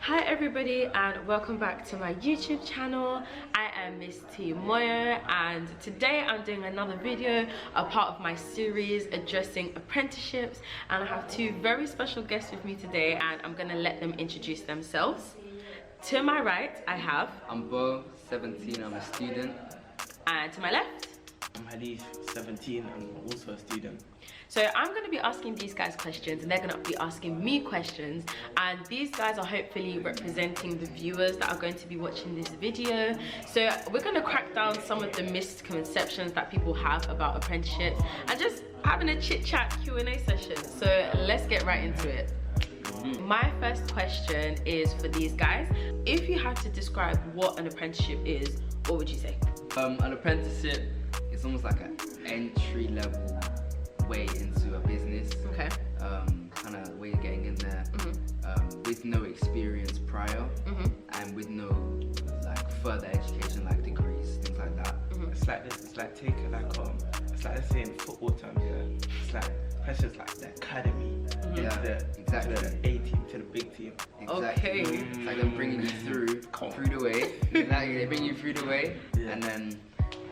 Hi everybody and welcome back to my YouTube channel. I am Miss T Moyo and today I'm doing another video, a part of my series addressing apprenticeships, and I have two very special guests with me today and I'm gonna let them introduce themselves. To my right I have... I'm Bo, 17, I'm a student. And to my left? I'm Halif, 17, I'm also a student. So I'm going to be asking these guys questions and they're going to be asking me questions, and these guys are hopefully representing the viewers that are going to be watching this video. So we're going to crack down some of the misconceptions that people have about apprenticeships and just having a chit chat Q&A session. So let's get right into it. My first question is for these guys. If you had to describe what an apprenticeship is, what would you say? An apprenticeship is almost like an entry level way into a business. Okay. Kind of way of getting in there with no experience prior and with no like further education like degrees, things like that. It's like this. It's like taking it's like let's say in football terms, yeah. It's like pressures like the academy, Exactly. to the A team, to the big team. Okay. Exactly. It's like them bringing you through the way. Exactly. They bring you through the way, and then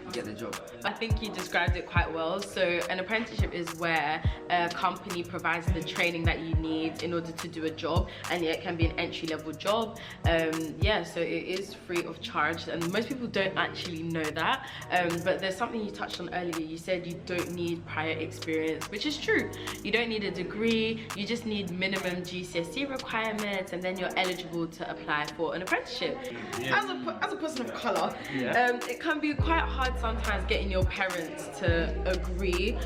you get the job. I think you described it quite well. So an apprenticeship is where a company provides the training that you need in order to do a job, and it can be an entry-level job. Yeah, so it is free of charge, and most people don't actually know that. But there's something you touched on earlier. You said you don't need prior experience, which is true. You don't need a degree, you just need minimum GCSE requirements, and then you're eligible to apply for an apprenticeship. Yeah. As a person of color, it can be quite hard sometimes getting your parents to agree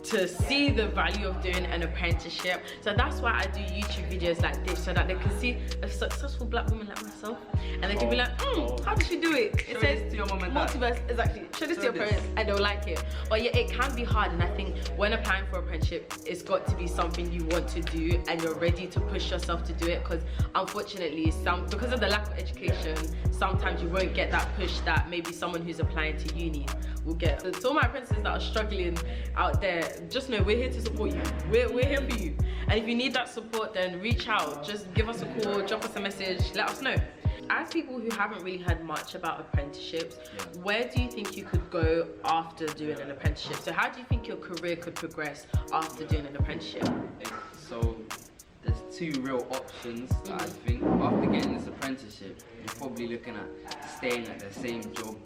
to see the value of doing an apprenticeship. So that's why I do YouTube videos like this, so that they can see a successful black woman like myself and they can be like, how did she do it? It says to your mom and dad. Multiverse, exactly. Show this to your parents and they'll like it. But yeah, it can be hard, and I think when applying for apprenticeship, it's got to be something you want to do and you're ready to push yourself to do it, because unfortunately because of the lack of education, sometimes you won't get that push that maybe someone who's applying to uni will get. So to all my apprentices that are struggling out there, just know we're here to support you. We're here for you, and if you need that support, then reach out. Just give us a call, drop us a message, let us know. As people who haven't really heard much about apprenticeships, where do you think you could go after doing an apprenticeship? So how do you think your career could progress after doing an apprenticeship? So there's two real options that I think. After getting this apprenticeship, you're probably looking at staying at the same job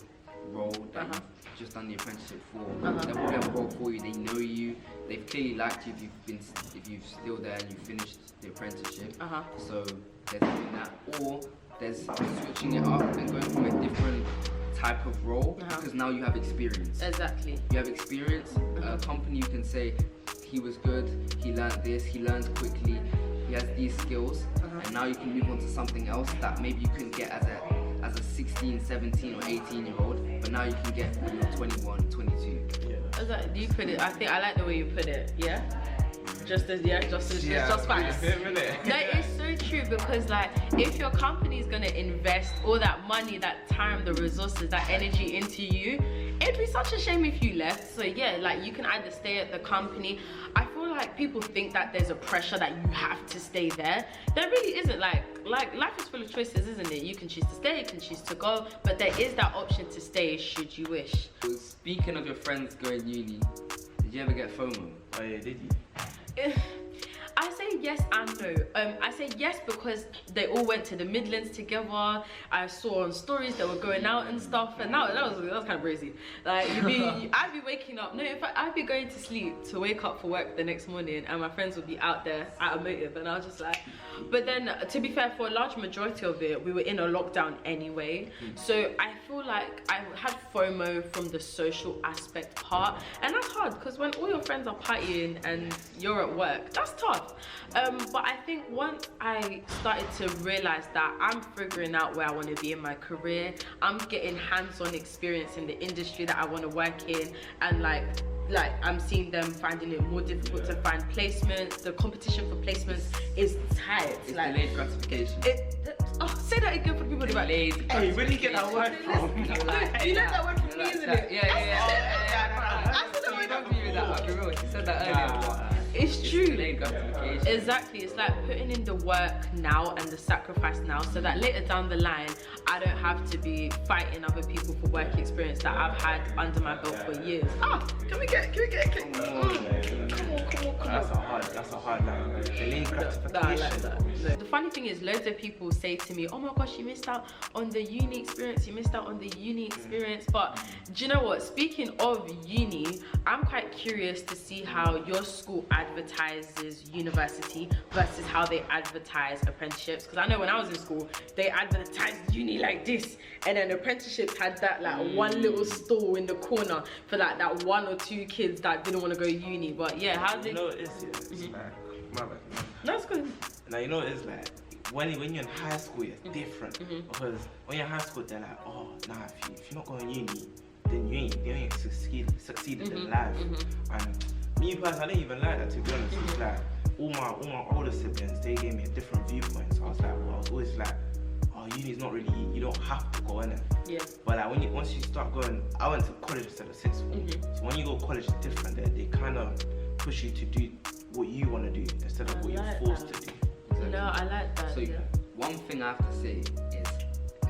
role that you've just done the apprenticeship for. They'll probably have a role for you, they know you, they've clearly liked you if you're still there and you finished the apprenticeship. So there's doing that, or there's switching it up and going from a different type of role, because now you have experience. Exactly. You have experience. A company, you can say he was good, he learned this, he learns quickly, he has these skills, and now you can move on to something else that maybe you couldn't get as a 16, 17 or 18 year old, but now you can get when you're 21, 22. You put it, I think I like the way you put it, just facts. That is so true, because like if your company is going to invest all that money, that time, the resources, that energy into you, it'd be such a shame if you left. So yeah, like you can either stay at the company. I feel like people think that there's a pressure that you have to stay there. There really isn't. Like life is full of choices, isn't it? You can choose to stay, you can choose to go, but there is that option to stay should you wish. Speaking of your friends going uni, did you ever get FOMO? Oh yeah, did you? I say yes and no. I say yes because they all went to the Midlands together. I saw on stories they were going out and stuff, and that was kind of crazy. Like I'd be waking up. No, in fact, I'd be going to sleep to wake up for work the next morning, and my friends would be out there at a motive, and I was just like. But then, to be fair, for a large majority of it, we were in a lockdown anyway. So I feel like I had FOMO from the social aspect part, and that's hard because when all your friends are partying and you're at work, that's tough. But I think once I started to realize that I'm figuring out where I want to be in my career, I'm getting hands-on experience in the industry that I want to work in, and like I'm seeing them finding it more difficult to find placements. The competition for placements is tight. It's like delayed gratification. Say that again for people about delayed. Hey, where did you get that word from? You know that word from me, isn't it? Yeah. I said that word. You said that earlier. It's true. delayed gratification. Exactly, it's like putting in the work now and the sacrifice now so that later down the line I don't have to be fighting other people for work experience that I've had under my belt for years. Can we get come on. That's a hard line. Delayed gratification. I like that. No. The funny thing is, loads of people say to me, oh my gosh, you missed out on the uni experience, you missed out on the uni experience. But do you know what, speaking of uni, I'm quite curious to see how your school advertises university versus how they advertise apprenticeships, because I know when I was in school they advertised uni like this, and then apprenticeships had that like one little stall in the corner for like that 1 or 2 kids that didn't want to go uni. But yeah, how did you know it is? It's like, my bad. That's good. Now you know it's like when you're in high school, it's different because when you're in high school, they're like, oh, nah, if you're not going uni, then you ain't succeeded in life. And me personally, I didn't even like that, to be honest. It's like all my older siblings, they gave me a different viewpoint. So I was like, well, I was always like, oh, uni's not really, you don't have to go in it. Yeah. But like once you start going, I went to college instead of sixth form. So when you go to college, it's different. They kind of push you to do what you want to do instead of what you're forced to do. No, I like that. So one thing I have to say is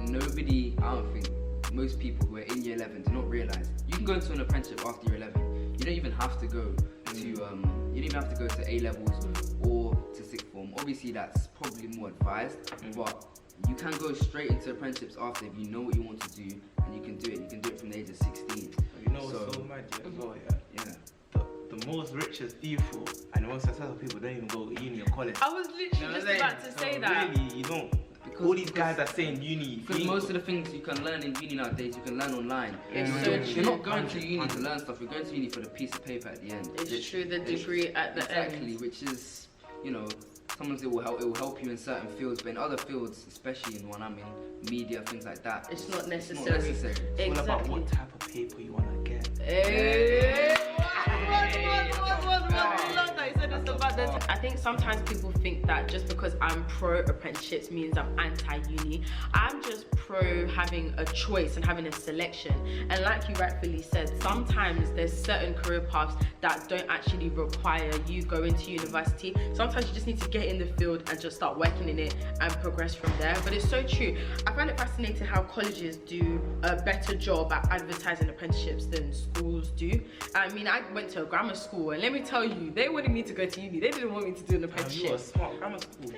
nobody, I don't think most people who are in year 11 do not realise you can go into an apprenticeship after year 11. You don't even have to go to A levels or to sixth form. Obviously that's probably more advised, but you can go straight into apprenticeships after if you know what you want to do, and you can do it. You can do it from the age of 16. You know what's so mad as well, yeah? The most richest people and the most successful people don't even go to uni or college. I was literally just about to say that. Really, you don't. Because all these guys are saying uni. Because most of the things you can learn in uni nowadays, you can learn online. You're not going to uni to learn stuff. You're going to uni for the piece of paper at the end. It's true, the degree at the end. Exactly, which is, sometimes it will help you in certain fields, but in other fields, especially in one I'm in, media, things like that, it's not necessary. It's all about what type of paper you want to get. I think sometimes people think that just because I'm pro apprenticeships means I'm anti-uni. I'm just pro having a choice and having a selection. And like you rightfully said, sometimes there's certain career paths that don't actually require you going to university. Sometimes you just need to get in the field and just start working in it and progress from there. But it's so true. I find it fascinating how colleges do a better job at advertising apprenticeships than schools do. I mean, I went to a grammar school, and let me tell you, they wanted me to go to uni. They didn't want me to do an apprenticeship. You were smart grammar school.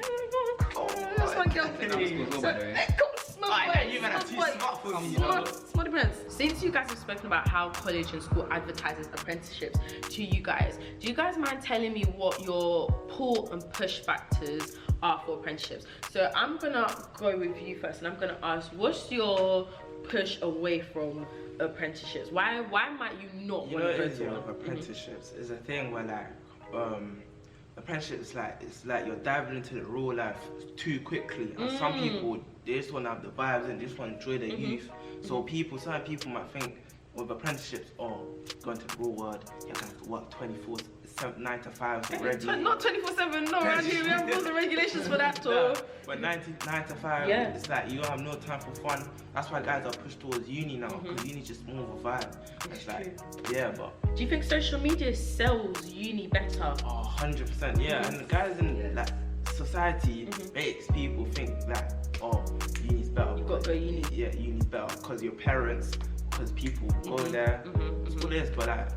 Smart apprentice. Since you guys have spoken about how college and school advertises apprenticeships to you guys, do you guys mind telling me what your pull and push factors are for apprenticeships? So I'm gonna go with you first, and I'm gonna ask, what's your push away from apprenticeships? Why might you not want to go to one? Apprenticeships is a thing where like apprenticeships, it's like you're diving into the real life too quickly, and some people, they just want to have the vibes and they just want to enjoy their youth. So certain people might think with apprenticeships, going to the real world, you're gonna have to work 9 to 5 regularly. Not 24/7, no, around here we have rules and regulations for that too. But 9 to 5, it's like you don't have no time for fun. That's why guys are pushed towards uni now, because uni's just more of a vibe. It's like, but do you think social media sells uni better? 100%, yeah. And the guys in like society makes people think that, uni's better. You gotta go uni. Yeah, uni's better because your parents, because people go there. It's what it is, but like,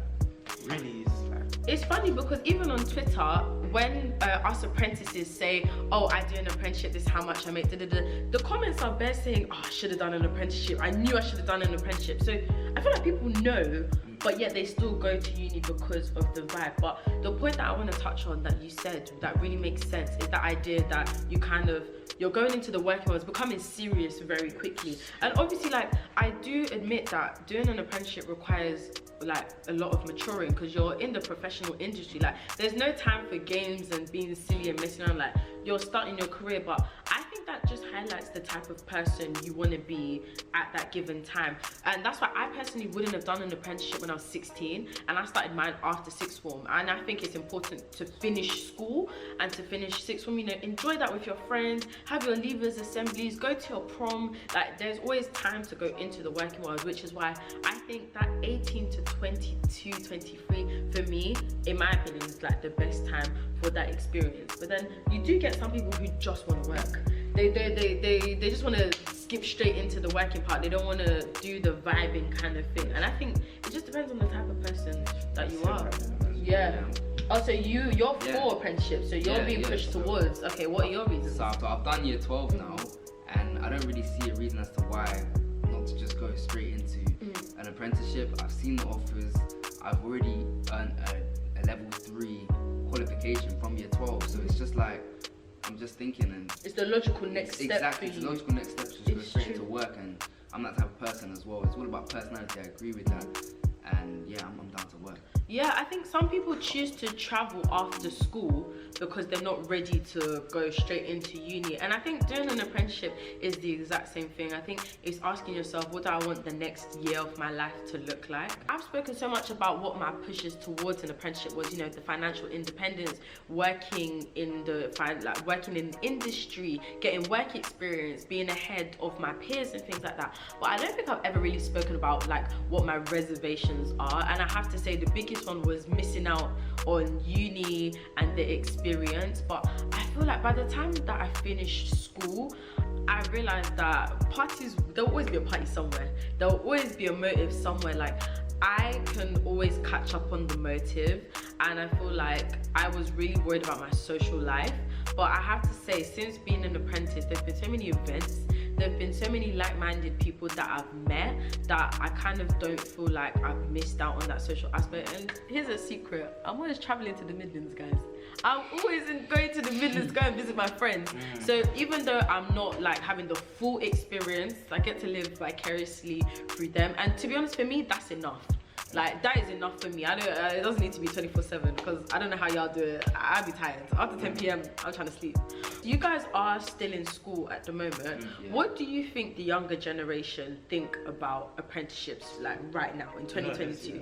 really, it's like. It's funny because even on Twitter, when us apprentices say, I do an apprenticeship, this is how much I make, the comments are bare saying, I should have done an apprenticeship, I knew I should have done an apprenticeship. So I feel like people know, but yet they still go to uni because of the vibe. But the point that I want to touch on that you said that really makes sense is that idea that you're going into the working world, it's becoming serious very quickly. And obviously, like, I do admit that doing an apprenticeship requires like a lot of maturing, because you're in the professional industry. Like, there's no time for games and being silly and messing around. Like, you're starting your career. But I think that just highlights highlights the type of person you want to be at that given time. And that's why I personally wouldn't have done an apprenticeship when I was 16, and I started mine after sixth form. And I think it's important to finish school and to finish sixth form, you know, enjoy that with your friends, have your leavers assemblies, go to your prom. Like, there's always time to go into the working world, which is why I think that 18 to 22, 23 for me, in my opinion, is like the best time for that experience. But then you do get some people who just want to work. They just want to skip straight into the working part. They don't want to do the vibing kind of thing. And I think it just depends on the type of person that you are. Yeah. Oh, so you're for apprenticeship, so you're being pushed towards. Okay, what are your reasons? So I've done year 12 now, and I don't really see a reason as to why not to just go straight into an apprenticeship. I've seen the offers. I've already earned a level 3 qualification from year 12, so it's just like, I'm just thinking, and it's the logical next step. Exactly, it's the logical next step to just go straight into work, and I'm that type of person as well. It's all about personality. I agree with that, and yeah, I'm down to work. Yeah, I think some people choose to travel after school because they're not ready to go straight into uni. And I think doing an apprenticeship is the exact same thing. I think it's asking yourself, what do I want the next year of my life to look like? I've spoken so much about what my pushes towards an apprenticeship was, you know, the financial independence, working in industry, getting work experience, being ahead of my peers and things like that. But I don't think I've ever really spoken about like what my reservations are. And I have to say the biggest one was missing out on uni and the experience. But I feel like by the time that I finished school, I realized that parties, there'll always be a party somewhere, there'll always be a motive somewhere. Like, I can always catch up on the motive, and I feel like I was really worried about my social life. But I have to say, since being an apprentice, there's been so many events, there've been so many like-minded people that I've met that I kind of don't feel like I've missed out on that social aspect. And here's a secret, I'm always traveling to the Midlands, guys. I'm always going to the Midlands to go and visit my friends. So even though I'm not like having the full experience, I get to live vicariously through them. And to be honest, for me, that's enough. Like, that is enough for me. I don't. It doesn't need to be 24/7 because I don't know how y'all do it. I'd be tired. After 10 p.m, I'm trying to sleep. You guys are still in school at the moment. What do you think the younger generation think about apprenticeships, like right now in 2022?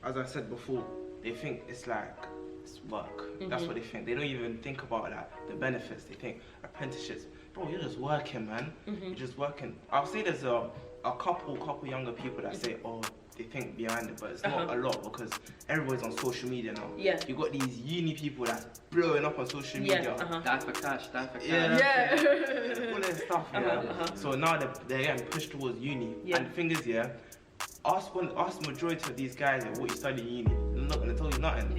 As I said before, they think it's like it's work. That's what they think. They don't even think about like the benefits. They think apprenticeships, bro, you're just working, man. You're just working. I'll say there's a couple younger people that say, oh, they think behind it, but it's not a lot because everybody's on social media now. Yeah. You got these uni people that's blowing up on social media. Die for cash, die for cash. All that stuff, So now they're getting pushed towards uni. And the thing is, ask the majority of these guys what you study in uni, they're not gonna tell you nothing.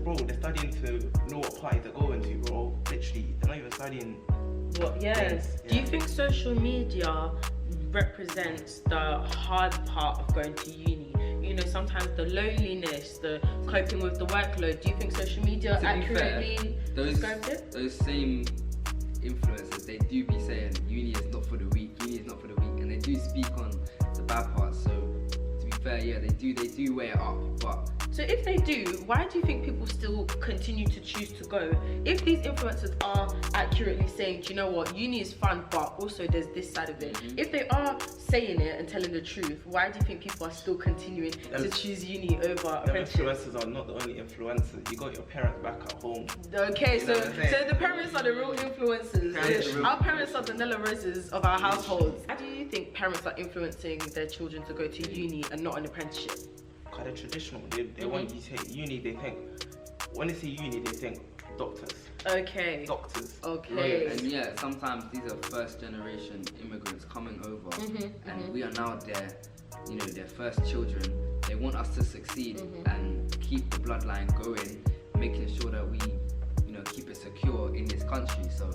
Bro, they're studying to know what party they're going to, bro. Literally, they're not even studying. Do you think social media represents the hard part of going to uni? You know, sometimes the loneliness, the coping with the workload. Do you think social media accurately describes it? Those same influencers, they do be saying uni is not for the weak, and they do speak on the bad parts. So to be fair, they do weigh it up. But so if they do, why do you think people still continue to choose to go? If these influencers are accurately saying, do you know what, uni is fun, but also there's this side of it. If they are saying it and telling the truth, why do you think people are still continuing to choose uni over apprenticeship? Influencers are not the only influencers. You got your parents back at home. Okay, so the parents are the real influencers. Our parents are the Nella Roses of our households. How do you think parents are influencing their children to go to uni and not an apprenticeship? Because they're traditional. They want you to take uni. They think, when they say uni, they think doctors. Okay. Doctors. Okay. And sometimes these are first generation immigrants coming over, and we are now their first children. They want us to succeed and keep the bloodline going, making sure that we, keep it secure in this country. So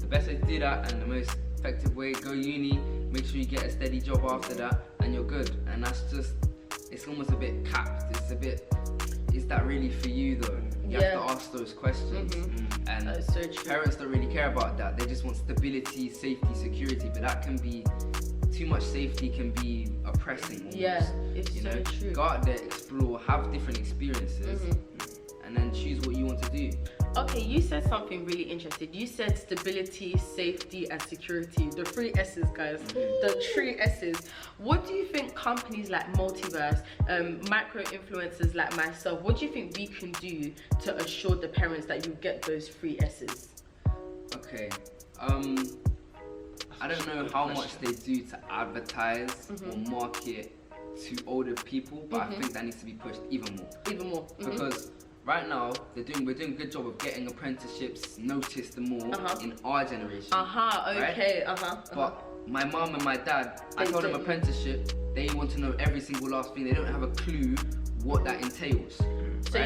the best way to do that and the most effective way, go uni, make sure you get a steady job after that, and you're good. And that's just, it's almost a bit capped. It's a bit, is that really for you though? You have to ask those questions. And that's so true. Parents don't really care about that. They just want stability, safety, security, but that can be, too much safety can be oppressing almost. It's so true. Go out there, explore, have different experiences, and then choose what you want to do. Okay, you said something really interesting. You said stability, safety, and security. The 3 S's, guys. The 3 S's. What do you think companies like Multiverse, micro influencers like myself, what do you think we can do to assure the parents that you get those 3 S's? Okay. I don't know how much they do to advertise or market to older people, but I think that needs to be pushed even more. Even more. Because right now we're doing a good job of getting apprenticeships noticed more in our generation. Okay. But my mom and my dad, I told them apprenticeship, they want to know every single last thing. They don't have a clue what that entails. So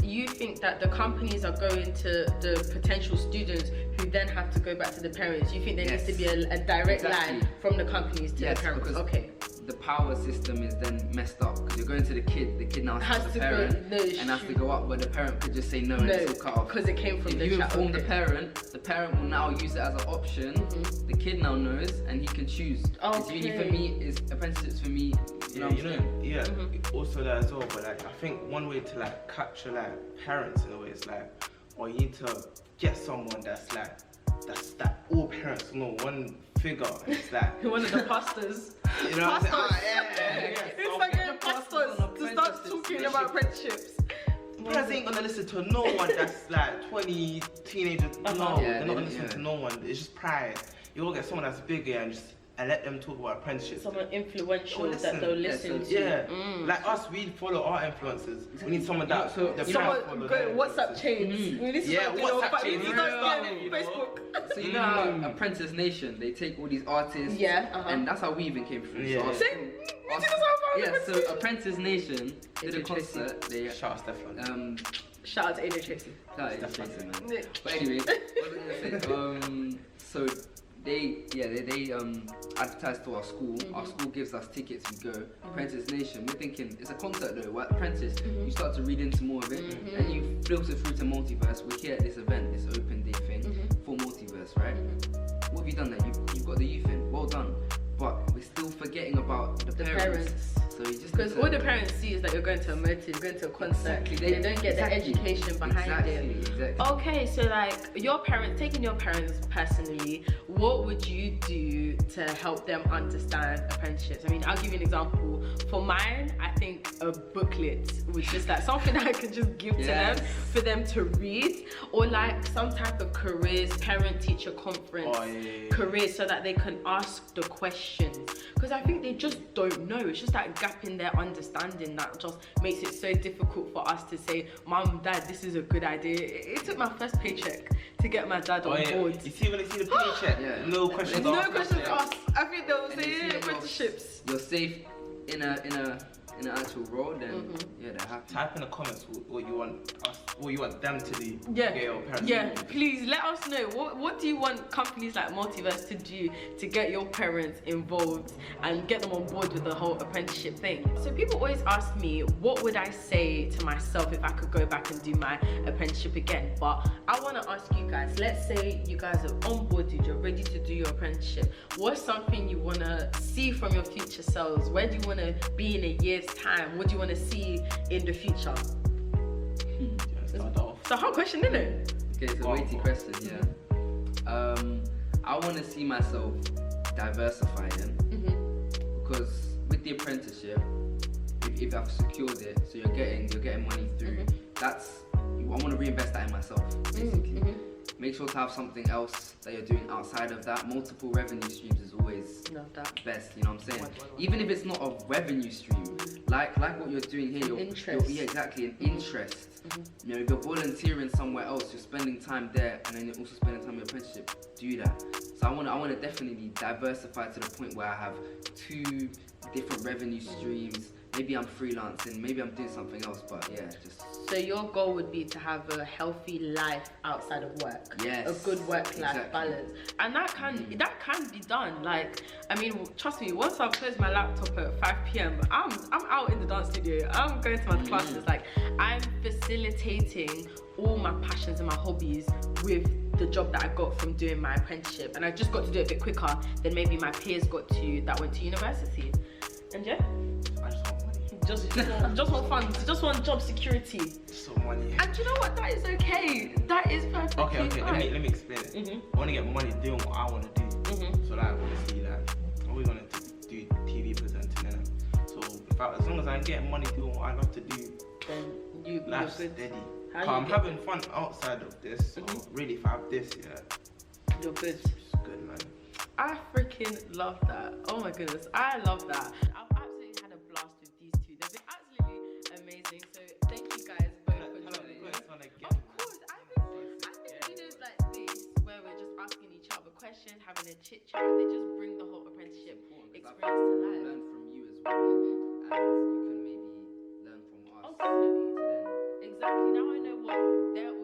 you think that the companies are going to the potential students who then have to go back to the parents. You think there needs to be a direct line from the companies to the parents? Because okay. The power system is then messed up because you're going to the kid now has to the parent and has to go up, but the parent could just say no and it's all cut off. Because it came from if you inform the parent will now use it as an option. The kid now knows and he can choose. It's really, for me, it's apprenticeships for me. Also that as well, but like I think one way to like capture like parents in a way is like, or you need to get someone that's that all parents know, one figure, and it's like one of the pastors. You know what I'm saying? It's like the pastors to start talking about apprenticeships. Parents ain't gonna listen to no one that's like 20 teenagers. No, they're not gonna listen to no one. It's just pride. You gotta get someone that's bigger and let them talk about apprenticeships. Someone influential that they'll listen to. Yeah, like us, we follow our influencers. We need someone that WhatsApp chains. We need to WhatsApp chains. Facebook. So you know how Apprentice Nation, they take all these artists, and that's how we even came through. So Apprentice Nation did a concert. They shout out Stefan. Shout out to AJ Tracy. Shout out to Tracy, man. But anyway, what was I gonna say? So they advertise to our school. Our school gives us tickets. We go. Apprentice Nation. We're thinking it's a concert though. What Apprentice? You start to read into more of it, and you filter through to Multiverse. We're here at this event, this open day thing for Multiverse, right? What have you done there? You've got the youth in. Well done. But we're still forgetting about the parents. So you just because all the parents see is that you're going to a motive, you're going to a concert. They don't get the education behind it. Okay, so like your parents, taking your parents personally, what would you do to help them understand apprenticeships? I mean, I'll give you an example. For mine, I think a booklet was just like something that I could just give to them for them to read, or like some type of careers, parent-teacher conference, careers, so that they can ask the questions. Because I think they just don't know. It's just that gap in their understanding that just makes it so difficult for us to say, Mom, Dad, this is a good idea. It took my first paycheck to get my dad on board. You see when they see the paycheck, no questions asked. No questions asked. I think they'll say apprenticeships. You're safe in an actual role, then they're happy. Type in the comments what you want them to do. Please let us know what do you want companies like Multiverse to do to get your parents involved and get them on board with the whole apprenticeship thing. So people always ask me, what would I say to myself if I could go back and do my apprenticeship again? But I want to ask you guys, let's say you guys are on board, you're ready to do your apprenticeship. What's something you want to see from your future selves? Where do you want to be in a year's time? What do you want to see in the future? It's a hard question, isn't it? Okay, it's a weighty question, I want to see myself diversifying because with the apprenticeship, if I've secured it, so you're getting money through, I want to reinvest that in myself, basically. Make sure to have something else that you're doing outside of that. Multiple revenue streams is always best, you know what I'm saying? Even if it's not a revenue stream, like what you're doing here, an interest. You know, if you're volunteering somewhere else, you're spending time there, and then you're also spending time in your apprenticeship. Do that. So I want to definitely diversify to the point where I have 2 different revenue streams. Maybe I'm freelancing, maybe I'm doing something else, but So your goal would be to have a healthy life outside of work. Yes. A good work-life balance. And that can be done. Like, I mean, trust me, once I've closed my laptop at 5 p.m, I'm out in the dance studio. I'm going to my classes. Like, I'm facilitating all my passions and my hobbies with the job that I got from doing my apprenticeship. And I just got to do it a bit quicker than maybe my peers got to that went to university. And just want funds, just want job security. So money. And you know what? That is okay. That is perfectly Okay. fine. Let me explain it. I want to get money doing what I want to do. So like obviously like I always wanted to do TV presenting and so as long as I get money doing what I love to do, then life's you're good. steady. How I'm you having fun outside of this. So really, if I have this, You're good. it's good, man. I freaking love that. Oh my goodness, I love that. I've absolutely had a blast with these two. They've been absolutely amazing. So thank you guys both for joining. Of course, I think videos like this where we're just asking each other questions, having a chit chat, they just bring the whole apprenticeship experience to life. Learn from you as well, and you can maybe learn from us. Oh, definitely. Exactly. Now I know what they're